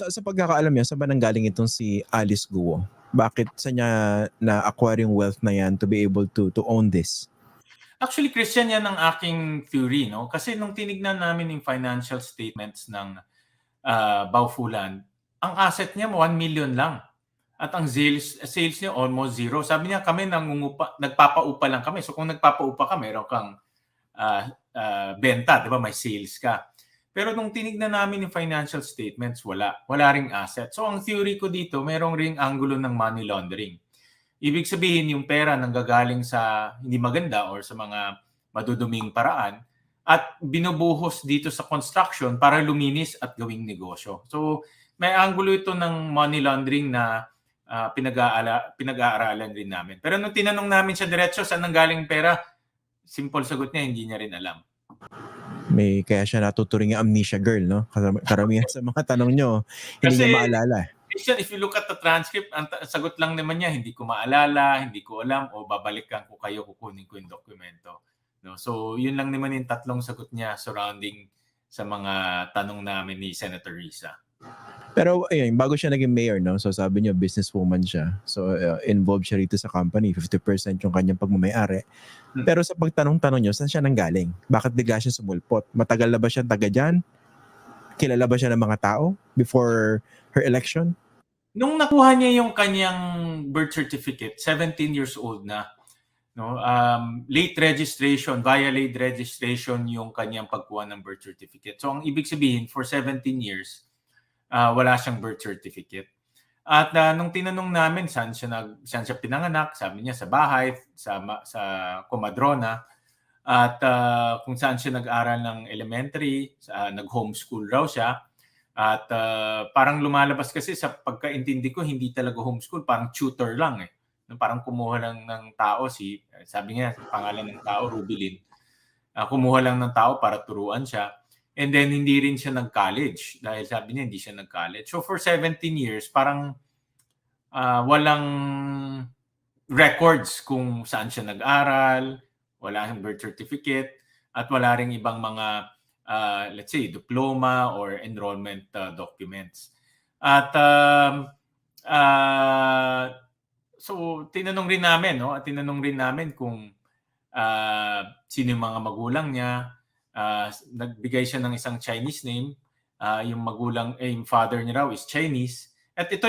sa pagkakaalam niya, saan ba nanggaling itong si Alice Guo? Bakit sa niya na-acquire yung wealth na yan to be able to own this? Actually, Christian, yan ang aking theory, no? Kasi nung tinignan namin yung financial statements ng Baofulan, ang asset niya 1 million lang. At ang sales niya almost zero. Sabi niya, kami nagpapaupa lang kami. So kung nagpapaupa ka, meron kang benta, di ba? May sales ka. Pero nung tinignan namin yung financial statements, wala ring asset. So ang theory ko dito, merong ring angulo ng money laundering. Ibig sabihin, yung pera nanggagaling sa hindi maganda or sa mga maduduming paraan at binubuhos dito sa construction para luminis at gawing negosyo. So may angulo ito ng money laundering na pinag-aaralan rin namin. Pero nung tinanong namin siya diretso saan nanggaling pera, simple sagot niya, hindi niya rin alam. Kaya siya natuturing yung amnesia girl, no? Karamihan sa mga tanong nyo, hindi niya maalala. Christian, if you look at the transcript, ang sagot lang naman niya, hindi ko maalala, hindi ko alam, o babalikan ko kayo, kukunin ko yung dokumento. No? So, yun lang naman yung tatlong sagot niya surrounding sa mga tanong namin ni Senator Risa. Pero ayun, bago siya naging mayor, no? So sabi niyo businesswoman siya. So involved siya rito sa company, 50% yung kanyang pagmamayari. Pero sa pagtanong-tanong niyo, saan siya nanggaling? Bakit bigla siya sumulpot? Matagal na ba siya taga diyan? Kilala ba siya ng mga tao before her election? Nung nakuha niya yung kanyang birth certificate, 17 years old na, no? Late registration, via late registration yung kanyang pagkuha ng birth certificate. So ang ibig sabihin, for 17 years, wala siyang birth certificate. At nung tinanong namin saan siya pinanganak, sabi niya sa bahay, sa Comadrona. At kung saan siya nag-aral ng elementary, nag-homeschool raw siya. At parang lumalabas kasi sa pagkaintindi ko, hindi talaga homeschool, parang tutor lang eh. Parang kumuha lang ng tao, sabi niya, pangalan ng tao, Rubilin. Kumuha lang ng tao para turuan siya. And then hindi rin siya nag-college dahil sabi niya hindi siya nag-college. So for 17 years, parang walang records kung saan siya nag-aral, wala siyang birth certificate, at wala ring ibang mga, let's say, diploma or enrollment documents. At so tinanong rin namin, no? At tinanong rin namin kung sino yung mga magulang niya. Nagbigay siya ng isang Chinese name. Yung father niya raw is Chinese. At ito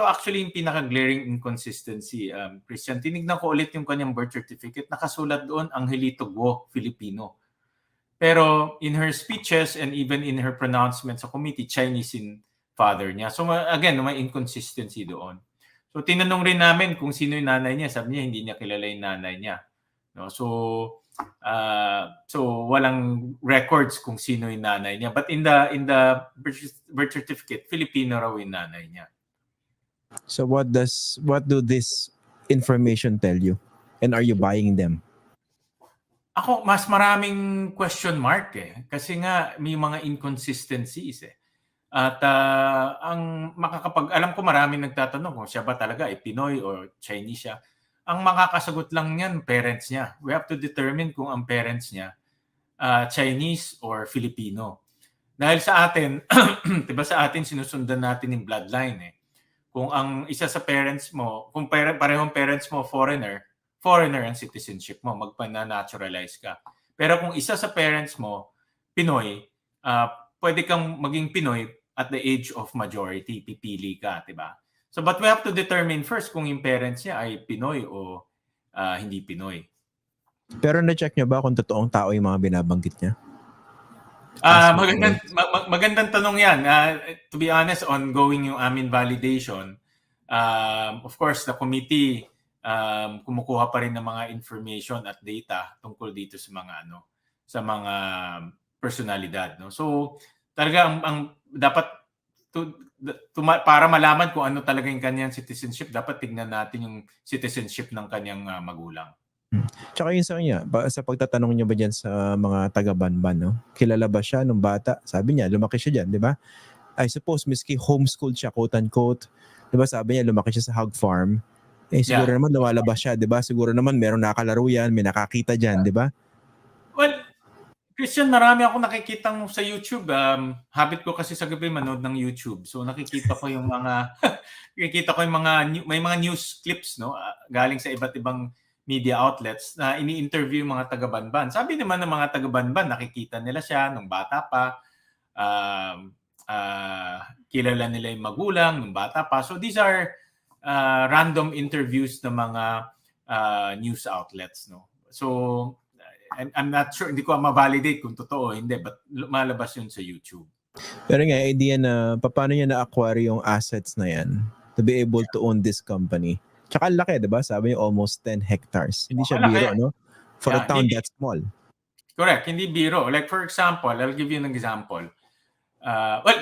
actually yung pinaka-glaring inconsistency, Christian. Tinignan ko ulit yung kanyang birth certificate. Nakasulat doon, Angelito Guo, Filipino. Pero in her speeches and even in her pronouncement sa committee, Chinese in father niya. So again, may inconsistency doon. So tinanong rin namin kung sino yung nanay niya. Sabi niya, hindi niya kilala yung nanay niya. No? So walang records kung sino yung nanay niya. But in the birth certificate, Filipino raw yung nanay niya. So what do this information tell you? And are you buying them? Ako, mas maraming question mark eh. Kasi nga may mga inconsistencies eh. At alam ko maraming nagtatanong kung siya ba talaga ay Pinoy or Chinese siya. Ang makakasagot lang niyan, parents niya. We have to determine kung ang parents niya Chinese or Filipino. Dahil sa atin, diba sa atin sinusundan natin yung bloodline eh. Kung ang isa sa parents mo, kung parehong parents mo foreigner ang citizenship mo, magpa-naturalize ka. Pero kung isa sa parents mo Pinoy, pwede kang maging Pinoy at the age of majority, pipili ka, diba? So but we have to determine first kung yung parents niya ay Pinoy o hindi Pinoy. Pero na-check niyo ba kung totoong tao yung mga binabanggit niya? Magandang tanong yan. To be honest, ongoing yung amin validation. Of course, the committee kumukuha pa rin ng mga information at data tungkol dito sa mga personalidad. No? So talaga ang dapat para malaman kung ano talaga yung kanyang citizenship, dapat tignan natin yung citizenship ng kanyang magulang. Tsaka yun sa kanya, sa pagtatanong niyo ba dyan sa mga taga-Banban, no? Kilala ba siya nung bata? Sabi niya, lumaki siya dyan, di ba? I suppose, miski homeschooled siya, quote-unquote. Di ba sabi niya, lumaki siya sa hog farm. Siguro naman lumalabas siya, di ba? Siguro naman meron nakalaro yan, may nakakita dyan, di ba? Well, Christian, marami ako nakikitang sa YouTube. Habit ko kasi sa gabi manood ng YouTube. So nakikita ko yung mga may mga news clips, no, galing sa iba't ibang media outlets na ini-interview yung mga taga-Banban. Sabi naman ng mga taga-Banban, nakikita nila siya nung bata pa. Kilala nila yung magulang nung bata pa. So these are random interviews ng mga news outlets, no. So I'm not sure, hindi ko ma-validate kung totoo o hindi, but malabas yun sa YouTube. Pero nga, idea na paano niya na-acquire yung assets na yan to be able to own this company. Tsaka laki, diba? Sabi niyo almost 10 hectares. Hindi siya biro, no? For a town that small. Correct, hindi biro. Like for example, I'll give you an example.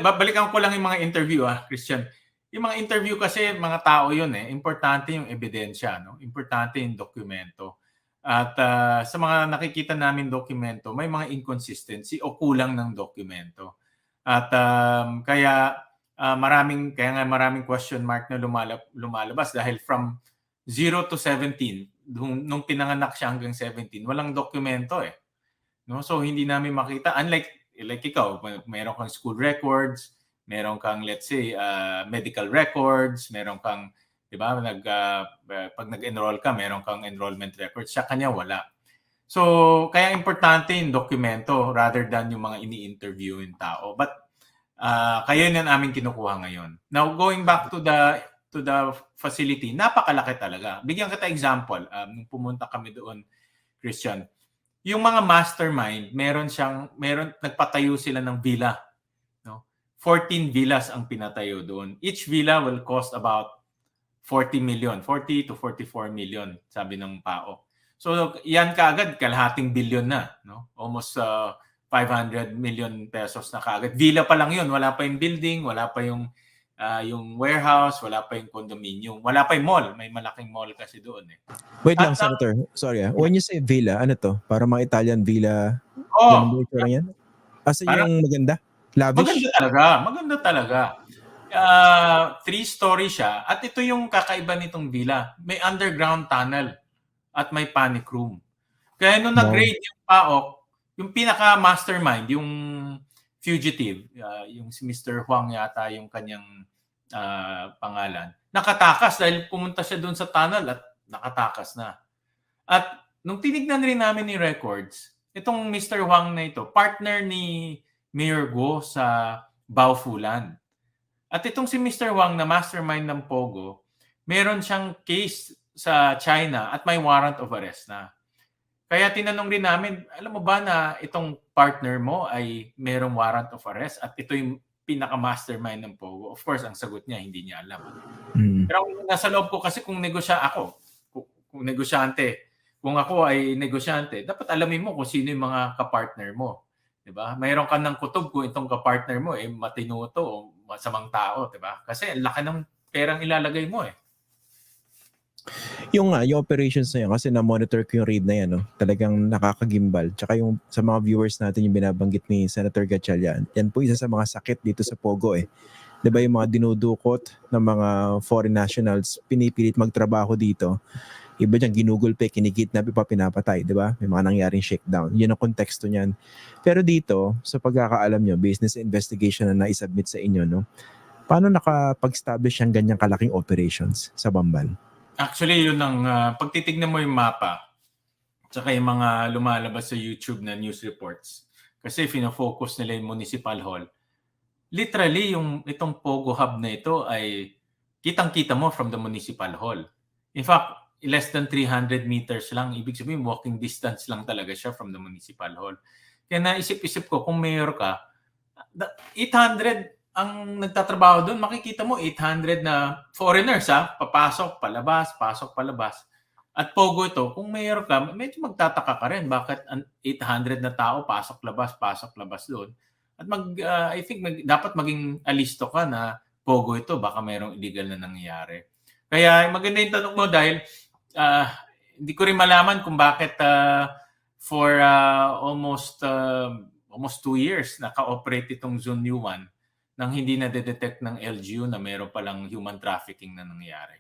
Balikan ko lang yung mga interview, Christian. Yung mga interview kasi, mga tao yun Importante yung ebidensya, no? Importante yung dokumento. At sa mga nakikita namin dokumento, may mga inconsistency o kulang ng dokumento. At kaya maraming question mark na lumalabas dahil from 0 to 17, nung pinanganak siya hanggang 17, walang dokumento No? So hindi namin makita, unlike ikaw, meron kang school records, meron kang let's say medical records, meron kang 'di ba? Pag nag-enroll ka, meron kang enrollment records. Sa kanya wala. So, kaya importante yung dokumento rather than yung mga ini-interview yung tao. But kaya yan aming kinukuha ngayon. Now, going back to the facility, napakalaki talaga. Bigyan kita example. Nung pumunta kami doon, Christian, yung mga mastermind, nagpatayo sila ng villa. No? 14 villas ang pinatayo doon. Each villa will cost about 40 to 44 million, sabi ng PAO. So, yan kaagad, kalahating billion na. No? Almost 500 million pesos na kaagad. Villa pa lang yun. Wala pa yung building, wala pa yung warehouse, wala pa yung condominium, wala pa yung mall. May malaking mall kasi doon Wait lang, Senator. Sorry When you say villa, ano to? Para mga Italian villa? Yan? Asa yung maganda? Lavish? Maganda talaga. 3-story siya. At ito yung kakaiba nitong villa. May underground tunnel at may panic room. Kaya nung nag-grade yung PAOK, yung pinaka-mastermind, yung fugitive, yung si Mr. Huang yata yung kanyang pangalan, nakatakas dahil pumunta siya doon sa tunnel at nakatakas na. At nung tinignan rin namin yung records, itong Mr. Huang na ito, partner ni Mayor Guo sa Baofulan. At itong si Mr. Huang na mastermind ng Pogo, meron siyang case sa China at may warrant of arrest na. Kaya tinanong rin namin, alam mo ba na itong partner mo ay merong warrant of arrest at ito yung pinaka-mastermind ng Pogo? Of course, ang sagot niya, hindi niya alam. Pero nasa loob ko kasi kung ako ay negosyante, dapat alamin mo kung sino yung mga kapartner mo. Diba? Mayroon ka ng kutob kung itong kapartner mo matinuto o masamang tao, diba? Kasi ang laki ng perang ilalagay mo Yung operations na yun, kasi na-monitor ko yung raid na yan, no? Talagang nakakagimbal. Tsaka yung sa mga viewers natin yung binabanggit ni Senator Gatchalian, yan po isa sa mga sakit dito sa Pogo Diba yung mga dinudukot ng mga foreign nationals, pinipilit magtrabaho dito. Iba dyan, ginugulpe, kinikidnap, pinapatay, di ba? May mga nangyaring shakedown. Yun ang konteksto niyan. Pero dito, sa pagkakaalam nyo, business investigation na naisubmit sa inyo, no? Paano nakapag-establish ang ganyang kalaking operations sa Bamban? Actually, yun ang pagtitignan mo yung mapa, tsaka yung mga lumalabas sa YouTube na news reports. Kasi fino-focus nila yung municipal hall. Literally, itong Pogo Hub na ito ay kitang-kita mo from the municipal hall. In fact, less than 300 meters lang. Ibig sabihin, walking distance lang talaga siya from the municipal hall. Kaya naisip-isip ko, kung mayor ka, 800 ang nagtatrabaho doon, makikita mo 800 na foreigners papasok, palabas, pasok, palabas. At Pogo ito, kung mayor ka, medyo magtataka ka rin. Bakit 800 na tao, pasok, labas doon. At I think dapat maging alisto ka na Pogo ito, baka mayroong illegal na nangyayari. Kaya maganda yung tanong mo dahil hindi ko rin malaman kung bakit for almost 2 years naka-operate itong Zone U1 nang hindi na-detect ng LGU na mayroon palang human trafficking na nangyayari.